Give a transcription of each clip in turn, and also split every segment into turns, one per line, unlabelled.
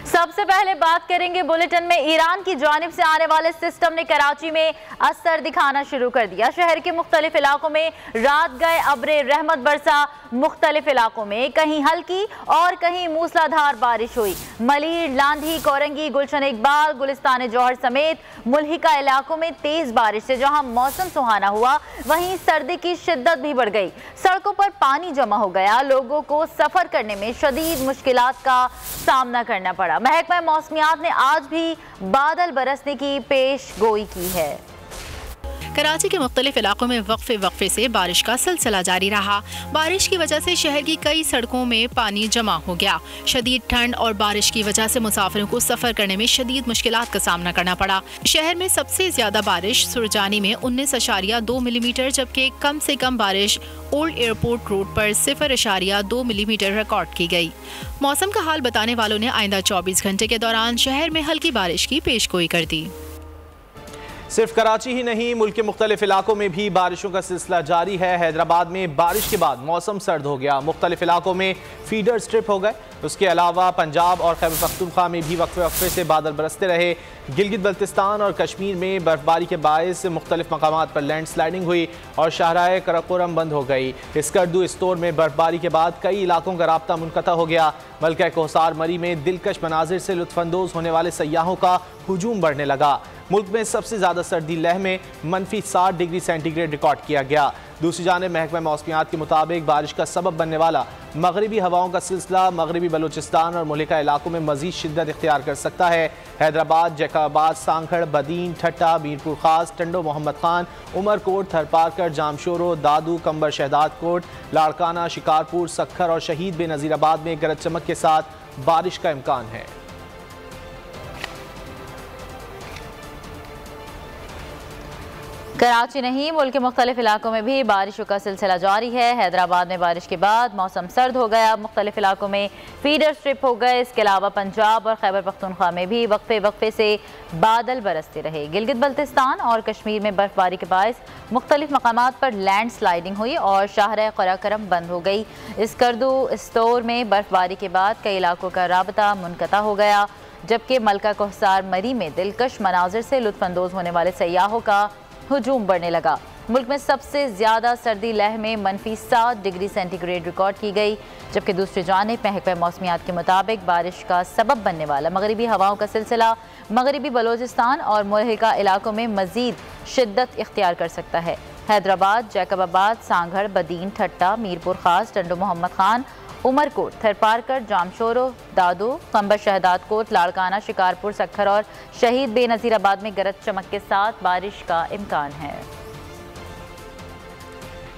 सबसे पहले बात करेंगे बुलेटिन में, ईरान की जानिब से आने वाले सिस्टम ने कराची में असर दिखाना शुरू कर दिया। शहर के मुख्तलिफ इलाकों में रात गए अब्रे रहमत बरसा। मुख्तलिफ इलाकों में कहीं हल्की और कहीं मूसलाधार बारिश हुई। मलीर, लांधी, कोरंगी, गुलशन इकबाल, गुलिस्तान जौहर समेत मुल्हिका इलाकों में तेज बारिश से जहां मौसम सुहाना हुआ, वहीं सर्दी की शिद्दत भी बढ़ गई। सड़कों पर पानी जमा हो गया। लोगों को सफर करने में शदीद मुश्किलात का सामना करना पड़ा। महकमा मौसमियात ने आज भी बादल बरसने की पेश गोई की है।
कराची के मुख्तलिफ इलाकों में वक्फे से बारिश का सिलसिला जारी रहा। बारिश की वजह से शहर की कई सड़कों में पानी जमा हो गया। शदीद ठंड और बारिश की वजह से मुसाफिरों को सफर करने में शदीद मुश्किलात का सामना करना पड़ा। शहर में सबसे ज्यादा बारिश सुरजानी में 19.2 मिलीमीटर, जबकि कम से कम बारिश ओल्ड एयरपोर्ट रोड पर 0.2 मिलीमीटर रिकॉर्ड की गई। मौसम का हाल बताने वालों ने आइंदा 24 घंटे के दौरान शहर में हल्की बारिश की पेशगोई कर दी।
सिर्फ कराची ही नहीं, मुल्क के मुख्तलिफ इलाकों में भी बारिशों का सिलसिला जारी है। हैदराबाद में बारिश के बाद मौसम सर्द हो गया। मुख्तलिफ इलाकों में फीडर स्ट्रिप हो गए। उसके अलावा पंजाब और खैबर पख्तूनख्वा में भी वक्फे से बादल बरसते रहे। गिलगित बल्तिस्तान और कश्मीर में बर्फबारी के बायस मुख्तलिफ मकामात पर लैंड स्लाइडिंग हुई और शाहराह कराकोरम बंद हो गई। स्कर्दू स्टोर में बर्फबारी के बाद कई इलाकों का राब्ता मुनक़ता हो गया। मलका कोहसार मरी में दिलकश मनाजिर से लुत्फानंदोज होने वाले सयाहों का हुजूम बढ़ने लगा। मुल्क में सबसे ज़्यादा सर्दी लह में -7 डिग्री सेंटीग्रेड रिकॉर्ड किया गया। दूसरी जानिब महकमा मौसमियात के मुताबिक बारिश का सबब बनने वाला मगरबी हवाओं का सिलसिला मगरबी बलूचिस्तान और मुल्हिका इलाकों में मजीद शिद्दत इख्तियार कर सकता है। हैदराबाद, जैकाबाद, सांखड़, बदीन, ठट्टा, मीरपुर खास, टंडो मोहम्मद खान, उमरकोट, थरपारकर, जामशोरो, दादू, कंबर शहदाद कोट, लाड़काना, शिकारपुर, सखर और शहीद बेनज़ीराबाद में गरज चमक के साथ बारिश का इम्कान है।
कराची नहीं, मुल्क के मुख्तलिफ इलाकों में भी बारिशों का सिलसिला जारी है। हैदराबाद में बारिश के बाद मौसम सर्द हो गया। मुख्तलिफ इलाकों में फीडर स्ट्रिप हो गए। इसके अलावा पंजाब और खैबर पख्तूनख्वा में भी वक्फे से बादल बरसते रहे। गिलगित बल्तिस्तान और कश्मीर में बर्फबारी के बायस मुख्तलिफ मकामात पर लैंड स्लाइडिंग हुई और शाहराह कराकोरम बंद हो गई। स्कर्दू स्टोर में बर्फबारी के बाद कई इलाकों का राबता मुनक़ता हो गया, जबकि मलका कोहसार मरी में दिलकश मनाजिर से लुत्फानंदोज होने वाले सयाहों का हुजूम बढ़ने लगा। मुल्क में सबसे ज्यादा सर्दी लह में -7 डिग्री सेंटीग्रेड रिकॉर्ड की गई, जबकि दूसरी जानिब महकमा मौसमियात के मुताबिक बारिश का सबब बनने वाला मगरबी हवाओं का सिलसिला मगरबी बलोचिस्तान और मुल्हिका इलाकों में मजीद शिद्दत इख्तियार कर सकता है। हैदराबाद, जैकबाबाद, सांगड़, बदीन, ठट्टा, मीरपुर खास, टंडो मोहम्मद खान, उमरकोट, थरपारकर, जामशोरो, दादू, कंबर शहदाद कोट, लाड़काना, शिकारपुर, सखर और शहीद बेनज़ीराबाद में गरज चमक के साथ बारिश का इम्कान है।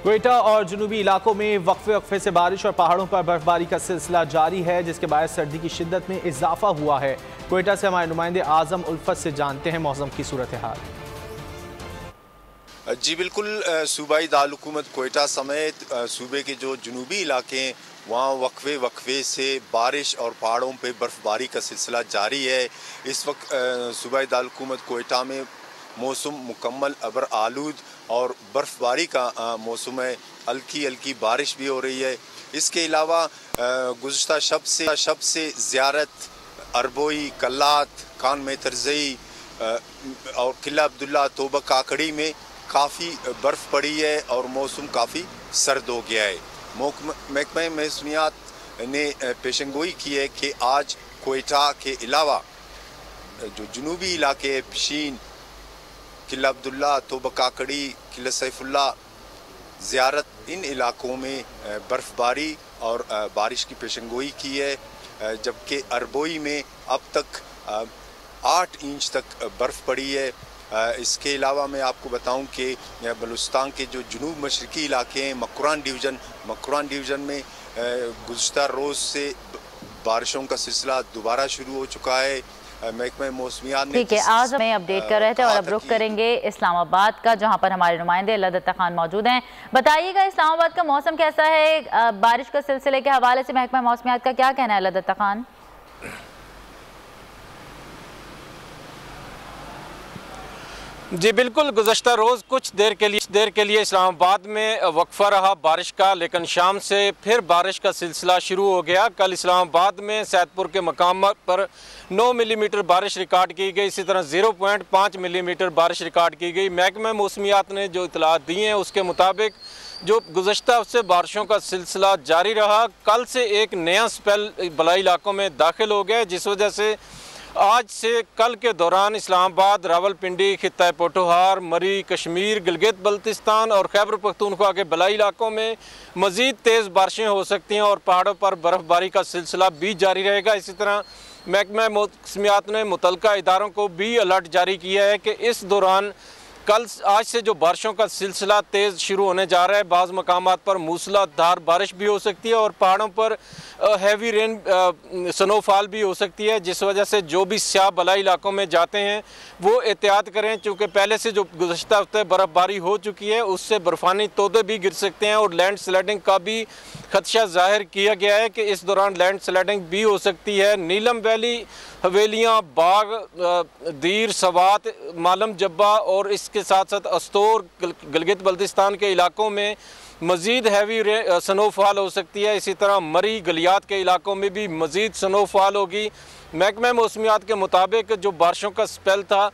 क्वेटा और जुनूबी इलाकों में वक्फे से बारिश और पहाड़ों पर बर्फबारी का सिलसिला जारी है, जिसके बायस सर्दी की शिद्दत में इजाफा हुआ है। क्वेटा से हमारे नुमाइंदे आजम उल्फत से जानते हैं मौसम की सूरत हाल।
जी बिल्कुल, सूबाई दारुल-हुकूमत क्वेटा समेत सूबे के जो जुनूबी इलाके हैं वहाँ वक्फे से बारिश और पहाड़ों पे बर्फ़बारी का सिलसिला जारी है। इस वक्त सूबाई दारुल-हुकूमत क्वेटा में मौसम मुकम्मल अबर आलूद और बर्फ़बारी का मौसम है। हल्की हल्की बारिश भी हो रही है। इसके अलावा गुज़श्ता शब से ज़ियारत, अरबोई, कल्लात, कान में तरजई और किला अब्दुल्ला, तोबा काकड़ी में काफ़ी बर्फ़ पड़ी है और मौसम काफ़ी सर्द हो गया है। महकमा मौसमियात ने पेशेंगोई की है कि आज क्वेटा के अलावा जो जुनूबी इलाके पिशीन, किला अब्दुल्ला, तोबा काकड़ी, किला सैफुल्ला, ज़ियारत, इन इलाकों में बर्फ़बारी और बारिश की पेशेंगोई की है, जबकि अरबोई में अब तक 8 इंच तक बर्फ़ पड़ी है। इसके अलावा मैं आपको बताऊं कि बलूचिस्तान के जो जुनूब मशरकी इलाके हैं, मकरान डिवीज़न में गुज़श्ता रोज़ से बारिशों का सिलसिला दोबारा शुरू हो चुका है। महकमा मौसमियात ने
ठीक है, आज हमें अपडेट कर रहे थे और अब रुख करेंगे इस्लामाबाद का, जहां पर हमारे नुमाइंदे लदत्ता खान मौजूद हैं। बताइएगा इस्लामाबाद का मौसम कैसा है? बारिश के सिलसिले के हवाले से महकमा मौसमियात का क्या कहना है लदत्ता खान?
जी बिल्कुल, गुज़श्ता रोज़ कुछ देर के लिए इस्लामाबाद में वक्फा रहा बारिश का, लेकिन शाम से फिर बारिश का सिलसिला शुरू हो गया। कल इस्लामाबाद में सैदपुर के मकाम पर 9 मिलीमीटर बारिश रिकॉर्ड की गई, इसी तरह 0.5 मिलीमीटर बारिश रिकॉर्ड की गई। महकमा मौसमियात ने जो इतलात दी हैं उसके मुताबिक जो गुज़श्ता हफ्ते बारिशों का सिलसिला जारी रहा। कल से एक नया स्पेल बलाई इलाकों में दाखिल हो गया, जिस वजह से आज से कल के दौरान इस्लामाबाद, रावलपिंडी, खित्ता पोठोहार, मरी, कश्मीर, गिलगित बल्तिस्तान और खैबर पख्तूनख्वा के बलाई इलाकों में मज़ीद तेज़ बारिशें हो सकती हैं और पहाड़ों पर बर्फ़बारी का सिलसिला भी जारी रहेगा। इसी तरह महकमा मौसमियात ने मुतल्लिका इदारों को भी अलर्ट जारी किया है कि इस दौरान आज से जो बारिशों का सिलसिला तेज़ शुरू होने जा रहा है, बाज़ मकामात पर मूसलाधार बारिश भी हो सकती है और पहाड़ों पर हैवी रेन स्नोफॉल भी हो सकती है, जिस वजह से जो भी स्याह बलाई इलाकों में जाते हैं वो एहतियात करें, क्योंकि पहले से जो गुज़श्ता हफ्ते बर्फ़बारी हो चुकी है उससे बर्फ़ानी तोदे भी गिर सकते हैं और लैंड स्लाइडिंग का भी खदशा ज़ाहिर किया गया है कि इस दौरान लैंड स्लाइडिंग भी हो सकती है। नीलम वैली, हवेलियाँ, बाग, दीर, सवात, मालम जब्बा और इसके साथ साथ अस्तोर, गिलगित बल्तिस्तान के इलाकों में मज़ीद हैवी स्नोफॉल हो सकती है। इसी तरह मरी, गलियात के इलाकों में भी मज़ीद स्नोफॉल होगी। महकमा मौसमियात के मुताबिक जो बारिशों का स्पेल था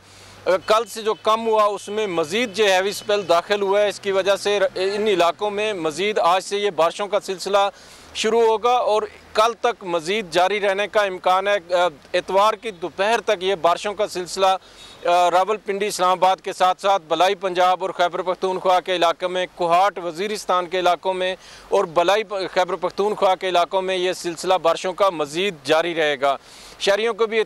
कल से जो कम हुआ उसमें मज़ीद जो हैवी स्पेल दाखिल हुआ है, इसकी वजह से इन इलाकों में मज़ीद आज से ये बारिशों का सिलसिला शुरू होगा और कल तक मज़ीद जारी रहने का इम्कान है। इतवार की दोपहर तक ये बारिशों का सिलसिला रावलपिंडी, इस्लामाबाद के साथ साथ बलाई पंजाब और खैबर पख्तूनख्वा के इलाके में, कोहाट, वज़ीरिस्तान के इलाकों में और बलाई खैबर पख्तूनख्वा के इलाकों में ये सिलसिला बारिशों का मज़ीद जारी रहेगा। शहरियों को भी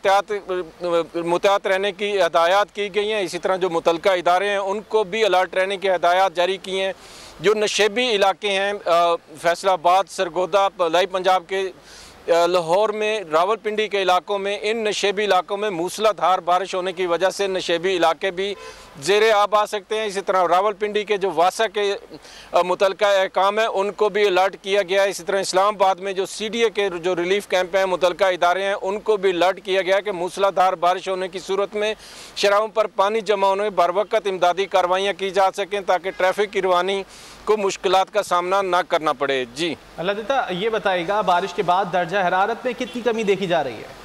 मुहतात रहने की हदायत की गई हैं। इसी तरह जो मुतल्लिका इदारे हैं उनको भी अलर्ट रहने की हदायत जारी की हैं। जो नशेबी इलाके हैं फैसलाबाद, सरगोदा, बलाई पंजाब के लाहौर में, रावलपिंडी के इलाकों में, इन नशेबी इलाकों में मूसलाधार बारिश होने की वजह से नशेबी इलाके भी ज़ेरे आब आ सकते हैं। इसी तरह रावलपिंडी के जो वासा के मुतल्लिका अहकाम है उनको भी अलर्ट किया गया है। इसी तरह इस्लामाबाद में जो CDA के जो रिलीफ कैंप हैं, मुतल्लिका इदारे हैं, उनको भी अलर्ट किया गया है कि मूसलाधार बारिश होने की सूरत में शराहों पर पानी जमा होने में बर वक्त इमदादी कार्रवाइयाँ की जा सकें ताकि ट्रैफिक की रवानी को मुश्किलात का सामना ना करना पड़े। जी
अल्लाह, ये बताइएगा बारिश के बाद दर्जा हरारत में कितनी कमी देखी जा रही है?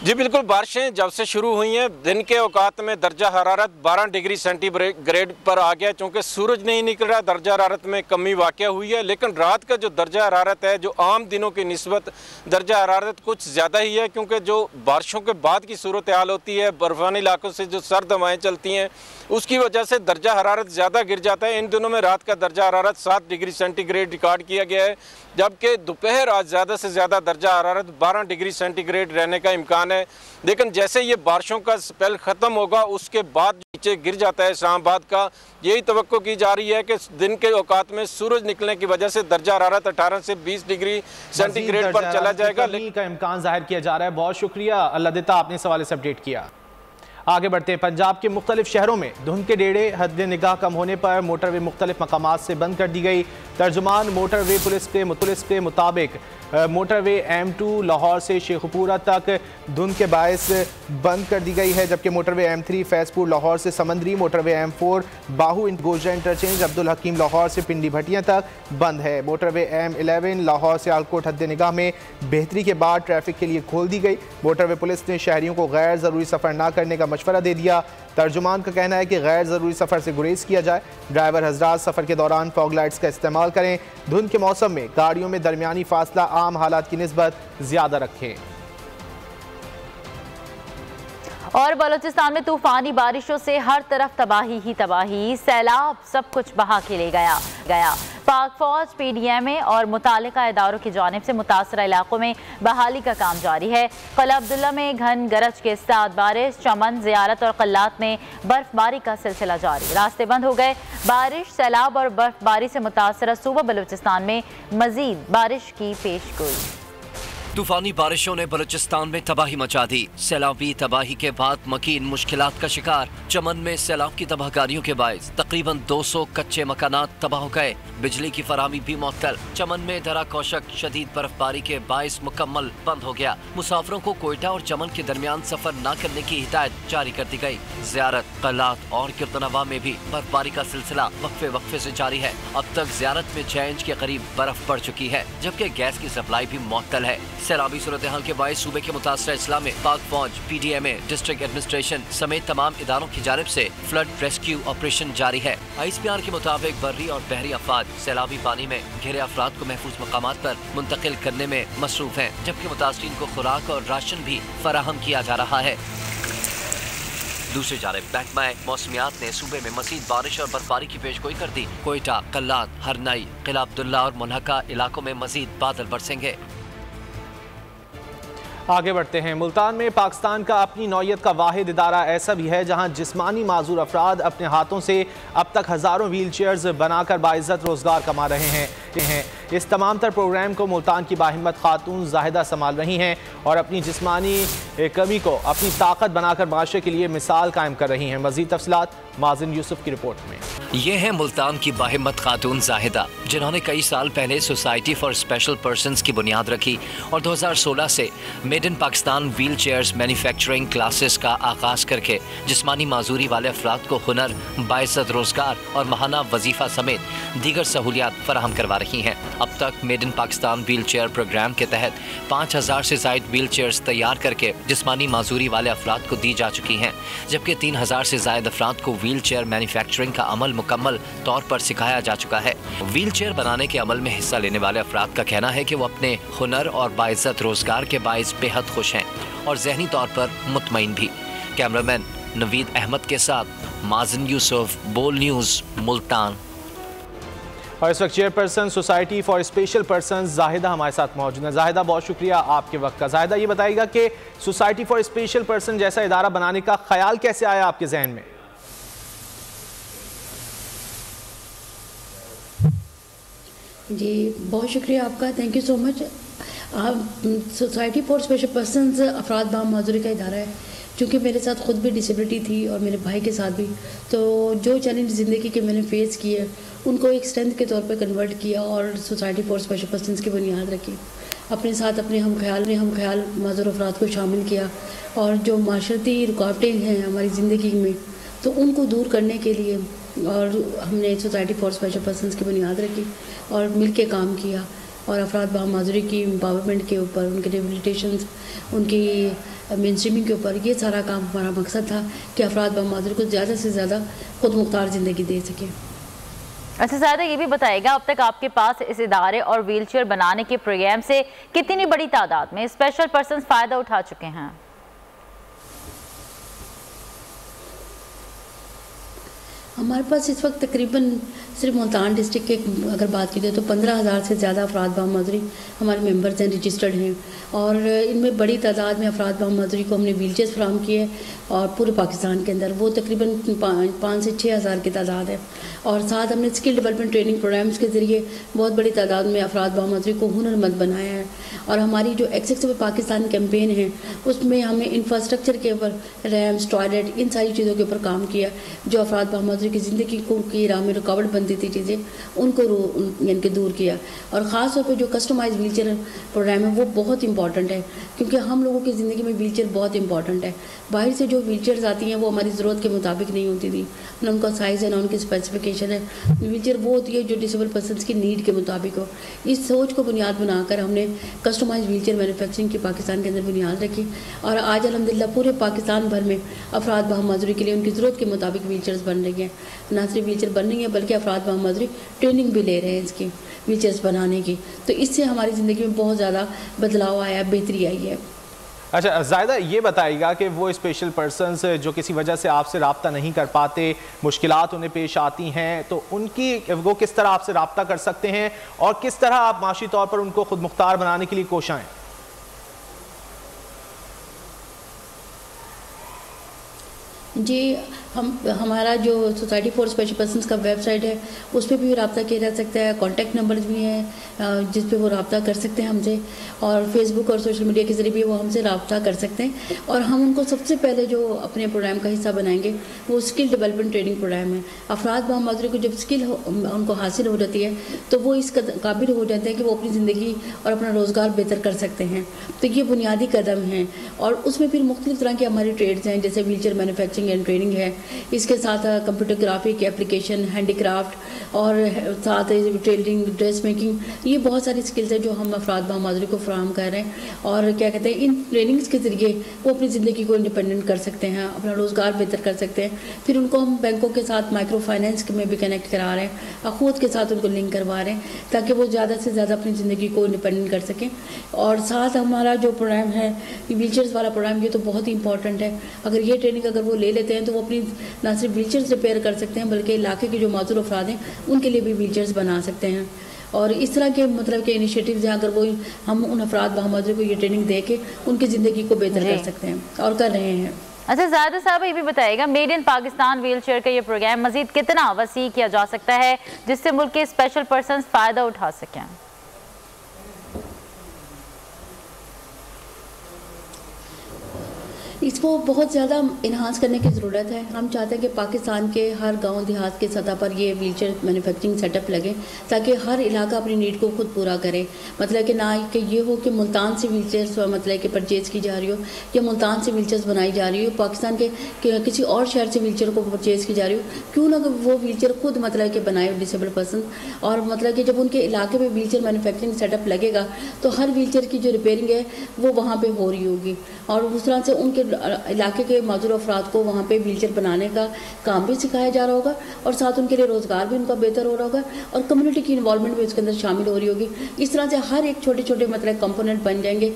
जी बिल्कुल, बारिशें जब से शुरू हुई हैं दिन के औकात में दर्जा हरारत 12 डिग्री सेंटीग्रेड पर आ गया। चूँकि सूरज नहीं निकल रहा, दर्जा हरारत में कमी वाक़या हुई है, लेकिन रात का जो दर्जा हरारत है जो आम दिनों की निस्बत दर्जा हरारत कुछ ज़्यादा ही है, क्योंकि जो बारिशों के बाद की सूरत हाल होती है, बर्फ़ानी इलाकों से जो सर्द हवाएँ चलती हैं उसकी वजह से दर्जा हरारत ज़्यादा गिर जाता है। इन दिनों में रात का दर्जा हरारत 7 डिग्री सेंटीग्रेड रिकॉर्ड किया गया है, जबकि दोपहर आज ज़्यादा से ज़्यादा दर्जा हरारत 12 डिग्री सेंटीग्रेड रहने का इम्कान है। लेकिन जैसे ये बारिशों का स्पेल ख़त्म होगा उसके बाद नीचे गिर जाता है इस्लामाबाद का। यही तवक्को की जा रही है कि दिन के औकात में सूरज निकलने की वजह से दर्जा हरारत 18 से 20 डिग्री सेंटीग्रेड पर चला जाएगा।
लेकिन का इम्कान जाहिर किया जा रहा है। बहुत शुक्रिया अल्लाह देता, आपने इस हवाले से अपडेट किया। आगे बढ़ते हैं। पंजाब के मुख्तलिफ शहरों में धुंध के डेढ़े हद निगाह कम होने पर मोटरवे मुख्तलिफ मकामात से बंद कर दी गई। तर्जुमान मोटरवे पुलिस के मुताबिक मोटरवे M2 लाहौर से शेखपुरा तक धुंध के बायस बंद कर दी गई है, जबकि मोटरवे M3 फैजपुर लाहौर से समंदरी, मोटरवे M4 बाहू गोजरा इंटरचेंज अब्दुल हकीम लाहौर से पिंडी भटियां तक बंद है। मोटरवे M11 लाहौर से आलकोट हद निगाह में बेहतरी के बाद ट्रैफिक के लिए खोल दी गई। मोटरवे पुलिस ने शहरियों को गैर ज़रूरी सफ़र न करने का मशवरा दे दिया। तर्जुमान का कहना है कि गैर ज़रूरी सफ़र से गुरेज किया जाए। ड्राइवर हजरात सफ़र के दौरान फॉग लाइट्स का इस्तेमाल करें। धुंध के मौसम में गाड़ियों में दरमियानी फासला आम हालात की निस्बत ज़्यादा रखें।
और बलूचिस्तान में तूफानी बारिशों से हर तरफ तबाही ही तबाही, सैलाब सब कुछ बहा के ले गया। पाक फौज, PDMA और मुतालिका इदारों की जानिब से मुतासरा इलाकों में बहाली का काम जारी है। क़िला अब्दुल्ला में घन गरज के साथ बारिश, चमन, ज़ियारत और क़ल्लात में बर्फबारी का सिलसिला जारी, रास्ते बंद हो गए। बारिश, सैलाब और बर्फबारी से मुतासरा सूबा बलूचिस्तान में मज़ीद बारिश की पेशगोई।
तूफानी बारिशों ने बलूचिस्तान में तबाही मचा दी। सैलाबी तबाही के बाद मकीन मुश्किलात का शिकार। चमन में सैलाब की तबाहकारियों के बायस तकरीबन 200 कच्चे मकानात तबाह हो गए। बिजली की फराहमी भी मुअत्तल। चमन में दरा कौशक शदीद बर्फबारी के बायस मुकम्मल बंद हो गया। मुसाफिरों को कोयटा और चमन के दरमियान सफर न करने की हिदायत जारी कर दी गई। ज़ियारत, क़लात और किर्तनवा में भी बर्फबारी का सिलसिला वक्फे से जारी है। अब तक ज़ियारत में 6 इंच के करीब बर्फ पड़ चुकी है, जबकि गैस की सप्लाई भी मुअत्तल है। सैलाबी सूरत हाल के बायस सूबे के मुतासर इस्ला में पाक फौज, PDMA, डिस्ट्रिक्ट एडमिनिस्ट्रेशन समेत तमाम इदारों की जानिब से फ्लड रेस्क्यू ऑपरेशन जारी है। ICPR के मुताबिक बर्री और बहरी अफवाज सैलाबी पानी में घिरे अफराद को महफूज मकामात पर मुंतकिल करने में मसरूफ हैं, जबकि मुतासरीन को खुराक और राशन भी फराहम किया जा रहा है। दूसरी जानिब महकमा मौसमियात ने सूबे में मज़ीद बारिश और बर्फबारी की पेशगोई कर दी। कोयटा, कल्लात, हरनाई, किला अब्दुल्ला और मुनहका इलाकों में मज़ीद बादल बरसेंगे।
आगे बढ़ते हैं। मुल्तान में पाकिस्तान का अपनी नौयत का वाहिद इदारा ऐसा भी है जहां जिस्मानी माजूर अफराद अपने हाथों से अब तक हज़ारों व्हील चेयर्स बनाकर बाइज़्ज़त रोज़गार कमा रहे हैं। इस तमाम तर प्रोग्राम को मुल्तान की बाहिम्मत खातून जाहिदा संभाल रही हैं और अपनी जिस्मानी कमी को अपनी ताकत बनाकर माशरे के लिए मिसाल कायम कर रही हैं। मज़ीद तफसीलात माजिन यूसुफ की रिपोर्ट में।
ये है मुल्तान की बाहिम्मत खातून जाहिदा, जिन्होंने कई साल पहले सोसाइटी फॉर स्पेशल पर्सन्स की बुनियाद रखी और 2016 से made in Pakistan wheel chairs manufacturing classes का आगाज करके जिस्मानी माजूरी वाले अफराद को हुनर, बाइज़्ज़त रोजगार और माहाना वजीफा समेत दीगर सहूलियात फराहम करवा रही हैं। अब तक made in Pakistan wheelchair programme के तहत 5000 से ज़ायद व्हील चेयर्स तैयार करके जिस्मानी माजूरी वाले अफराद को दी जा चुकी हैं, जबकि 3000 से ज़ायद अफराद को व्हील चेयर मैन्युफैक्चरिंग का अमल मुकम्मल तौर पर सिखाया जा चुका है। व्हील चेयर बनाने के अमल में हिस्सा लेने वाले अफराद का कहना है कि वो अपने हुनर और बाइज़्ज़त रोजगार के बाइस बेहद खुश हैं और जहनी तौर पर मुतमईन भी। कैमरामैन नवीद अहमद के साथ माजिन यूसुफ, बोल न्यूज़, मुल्तान।
और इस वक्त chairperson society for special person Zahida हमारे साथ मौजूद है। जाहिदा, बहुत शुक्रिया आपके वक्त का। जाहिदा, ये बताइएगा कि सोसाइटी फॉर स्पेशल पर्सन जैसा इदारा बनाने का ख्याल कैसे आया आपके जहन में?
जी बहुत शुक्रिया आपका, thank you so much. Society for special persons अफराद बामाजूरी का इदारा है। क्योंकि मेरे साथ ख़ुद भी डिसेबिलिटी थी और मेरे भाई के साथ भी, तो जो चैलेंज ज़िंदगी के मैंने फेस किए उनको एक स्ट्रेंथ के तौर पे कन्वर्ट किया और सोसाइटी फॉर स्पेशल पर्सनस की बुनियाद रखी। अपने साथ अपने हम ख्याल माजूर अफराद को शामिल किया और जो माशरती रुकावटें हैं हमारी ज़िंदगी में तो उनको दूर करने के लिए और हमने सोसाइटी फॉर स्पेशल पर्सनस की बुनियाद रखी और मिल के काम किया और अफराद बामाजूरी की एम्पावरमेंट के ऊपर, उनके रिहेबिलिटेशन, उनकी मेन स्ट्रीमिंग के ऊपर, ये सारा काम हमारा मकसद था कि अफराद बामाजूरी को ज़्यादा से ज़्यादा खुद मुख्तार ज़िंदगी दे सकें।
अच्छा ज़्यादा ये भी बताइएगा, अब तक आपके पास इस इदारे और व्हील चेयर बनाने के प्रोग्राम से कितनी बड़ी तादाद में स्पेशल पर्सन फ़ायदा उठा चुके हैं?
हमारे पास इस वक्त तकरीबन सिर्फ मुल्तान डिस्ट्रिक्ट के अगर बात की जाए तो 15,000 से ज़्यादा अफराद बामाजूरी हमारे मेंबर्स हैं, रजिस्टर्ड हैं और इनमें बड़ी तादाद में अफराद बामाजूरी को हमने व्हील चेयर्स फराहम किए और पूरे पाकिस्तान के अंदर वो तकरीबन 5 से 6,000 की तादाद है। और साथ हमने स्किल डेवलपमेंट ट्रेनिंग प्रोग्राम्स के ज़रिए बहुत बड़ी तादाद में अफराद बामाजूरी को हुनरमंद बनाया है। और हमारी जो एक्सेसिबल पाकिस्तान कैंपेन है उसमें हमने इंफ्रास्ट्रक्चर के ऊपर, रैम्स, टॉयलेट, इन सारी चीज़ों के ऊपर काम किया जो अफराद बामाजूरी की ज़िंदगी को की राह में रुकावट बनती थी चीज़ें, उनको यानी कि दूर किया। और ख़ास तौर पर जो कस्टमाइज व्हील चेयर प्रोग्राम है वो बहुत इंपॉर्टेंट है क्योंकि हम लोगों की ज़िंदगी में व्हील चेयर बहुत इंपॉर्टेंट है। बाहर से जो व्हील चेयर्स आती हैं वो हमारी ज़रूरत के मुताबिक नहीं होती थी, ना उनका साइज़ है ना उनकी स्पेसिफिकेशन है। व्हील चेयर वो होती है जो डिसेबल पर्सन की नीड के मुताबिक हो। इस सोच को बुनियाद बनाकर हमने कस्टमाइज व्हील चेयर मैन्युफैक्चरिंग की पाकिस्तान के अंदर बुनियाद रखी और आज अल्हम्दुलिल्लाह पूरे पाकिस्तान भर में अफराद बामाजूरी के लिए उनकी ज़रूरत के मुताबिक व्हील चेयर्स बन रही हैं। ना सिर्फ व्हील चेयर बन रही है बल्कि अफराद बामाजूरी ट्रेनिंग भी ले रहे हैं इसकी व्हील चेयर्स बनाने की, तो इससे हमारी ज़िंदगी में बहुत ज़्यादा बदलाव आया, बेहतरी आई है।
अच्छा ज़ायदा, ये बताइएगा कि वो स्पेशल पर्सन्स जो किसी वजह से आपसे रब्ता नहीं कर पाते, मुश्किलात उन्हें पेश आती हैं, तो वो किस तरह आपसे रब्ता कर सकते हैं और किस तरह आप माशी तौर पर उनको खुद मुख्तार बनाने के लिए कोशिश हैं?
जी, हमारा जो सोसाइटी फॉर स्पेशल पर्सन्स का वेबसाइट है उस पर भी रब्ता किया जा सकता है, कॉन्टैक्ट नंबर भी हैं जिस पे वो रब्ता कर सकते हैं हमसे, और फेसबुक और सोशल मीडिया के ज़रिए भी वो हमसे रब्ता कर सकते हैं। और हम उनको सबसे पहले जो अपने प्रोग्राम का हिस्सा बनाएंगे वो स्किल डेवलपमेंट ट्रेनिंग प्रोग्राम है। अफराद बामाजरे को जब स्किल उनको हासिल हो जाती है तो वो इस काबिल हो जाते हैं कि वो अपनी ज़िंदगी और अपना रोज़गार बेहतर कर सकते हैं। तो ये बुनियादी कदम हैं, और उसमें फिर मुख्तलिफ तरह की हमारी ट्रेड्स हैं, जैसे व्हीलचेयर मैन्युफैक्चरिंग एंड ट्रेनिंग है, इसके साथ कंप्यूटर ग्राफिक एप्लीकेशन, हैंडीक्राफ्ट और साथ टेलरिंग, ड्रेस मेकिंग, ये बहुत सारी स्किल्स हैं जो हम अफराद बामाजरे को फराहम कर रहे हैं। और क्या कहते हैं, इन ट्रेनिंग्स के ज़रिए वो अपनी ज़िंदगी को इंडिपेंडेंट कर सकते हैं, अपना रोज़गार बेहतर कर सकते हैं। फिर उनको हम बैंकों के साथ माइक्रो फाइनेंस में भी कनेक्ट करा रहे हैं, अखूत के साथ उनको लिंक करवा रहे हैं ताकि वो ज़्यादा से ज़्यादा अपनी ज़िंदगी को इंडिपेंडेंट कर सकें। और साथ हमारा जो प्रोग्राम है व्हीलचेयर्स वाला प्रोग्राम, ये तो बहुत ही इंपॉर्टेंट है। अगर ये ट्रेनिंग अगर वो ले लेते हैं तो वो अपनी ना सिर्फ व्हीलचेयर्स रिपेयर कर सकते हैं बल्कि इलाके के जो माजूर अफराद हैं उनके लिए भी व्हीलचेयर्स बना सकते हैं। और इस तरह के मतलब के इनिशिएटिव्स हैं, अगर वो हम उन अफराद बामाजरे को ये ट्रेनिंग दे के उनकी ज़िंदगी को बेहतर कर सकते हैं और कर रहे हैं।
अच्छा ज़ाहिदा साहब, ये भी बताइएगा, मेड इन पाकिस्तान व्हीलचेयर का ये प्रोग्राम मज़ीद कितना वसी किया जा सकता है जिससे मुल्क के स्पेशल पर्सन फ़ायदा उठा सकें?
इसको बहुत ज़्यादा इन्हांस करने की ज़रूरत है। हम चाहते हैं कि पाकिस्तान के हर गांव देहात के सतह पर ये व्हीलचेयर मैन्युफैक्चरिंग सेटअप लगे ताकि हर इलाका अपनी नीड को खुद पूरा करे। मतलब कि ना कि ये हो कि मुल्तान से व्हीलचेयर्स मतलब कि परचेज़ की जा रही हो या मुल्तान से व्हीलचेयर्स बनाई जा रही हो, पाकिस्तान के किसी और शहर से व्हीलचेयर को परचेज़ की जा रही हो, क्यों ना वो व्हीलचेयर खुद मतलब कि बनाए डिसेबल पर्सन। और मतलब कि जब उनके इलाके में व्हीलचेयर मैन्युफैक्चरिंग सेटअप लगेगा तो हर व्हीलचेयर की जो रिपेयरिंग है वो वहाँ पर हो रही होगी, और उस तरह से उनके इलाके के मौजूद अफराद को वहाँ पे व्हीलचेयर बनाने का काम भी सिखाया जा रहा होगा, और साथ उनके लिए रोज़गार भी उनका बेहतर हो रहा होगा, और कम्युनिटी की इन्वॉल्वमेंट भी उसके अंदर शामिल हो रही होगी। इस तरह से हर एक छोटे छोटे मतलब कंपोनेंट बन जाएंगे,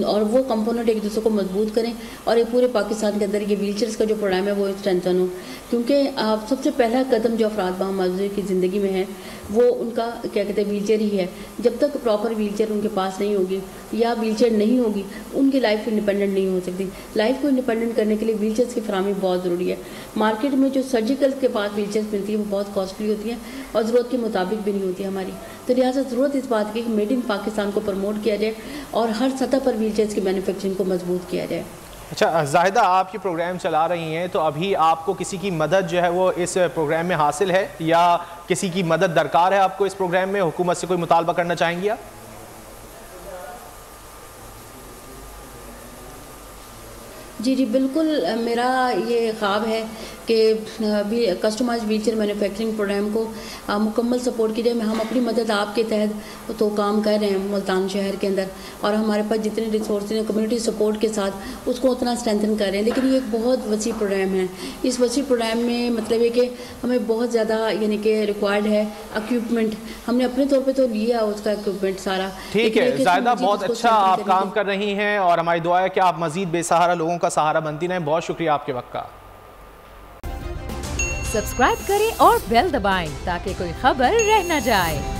और वो कंपोनेंट एक दूसरे को मजबूत करें, और एक पूरे पाकिस्तान के अंदर ये व्हीलचेयर्स का जो प्रोग्राम है वो स्ट्रेंथन हो। क्योंकि सबसे पहला कदम जो अफराद बामाजरे की ज़िंदगी में है वो उनका क्या कहते हैं व्हीलचेयर ही है। जब तक प्रॉपर व्हीलचेयर उनके पास नहीं होगी या व्हीलचेयर नहीं होगी, उनकी लाइफ इंडिपेंडेंट नहीं हो सकती। लाइफ को इंडिपेंडेंट करने के लिए व्हीलचेयर्स की फराहमी बहुत ज़रूरी है। मार्केट में जो सर्जिकल के पास व्हीलचेयर्स मिलती है वो बहुत कॉस्टली होती है और ज़रूरत के मुताबिक भी नहीं होती हमारी। तो लिहाजा ज़रूरत इस बात की कि मेड इन पाकिस्तान को प्रमोट किया जाए और हर सतह पर व्हीलचेयर्स की मैन्युफैक्चरिंग को मजबूत किया जाए।
अच्छा जाहिदा, आप ये प्रोग्राम चला रही हैं तो अभी आपको किसी की मदद जो है वो इस प्रोग्राम में हासिल है या किसी की मदद दरकार है आपको इस प्रोग्राम में? हुकूमत से कोई मुतालबा करना चाहेंगी आप?
जी जी बिल्कुल, मेरा ये ख्वाब है कि भी कस्टमाइज व्हीलचेयर मैन्युफैक्चरिंग प्रोग्राम को मुकम्मल सपोर्ट की जाए। हम अपनी मदद आपके तहत तो काम कर रहे हैं मुल्तान शहर के अंदर, और हमारे पास जितने रिसोर्स हैं कम्युनिटी सपोर्ट के साथ उसको उतना स्ट्रेंथन कर रहे हैं। लेकिन ये एक बहुत वसी प्रोग्राम है। इस वसी प्रोग्राम में मतलब है कि हमें बहुत ज़्यादा यानी कि रिक्वायर्ड है इक्विपमेंट। हमने अपने तौर पर तो लिया उसका इक्विपमेंट सारा।
ठीक है ज़ाहिदा, बहुत अच्छा आप काम कर रही हैं और हमारी दुआ है कि आप मज़ीद बेसहारा लोगों का सहारा बनती रहें। बहुत शुक्रिया आपके वक्त का।
सब्सक्राइब करें और बेल दबाएं ताकि कोई खबर रह न जाए।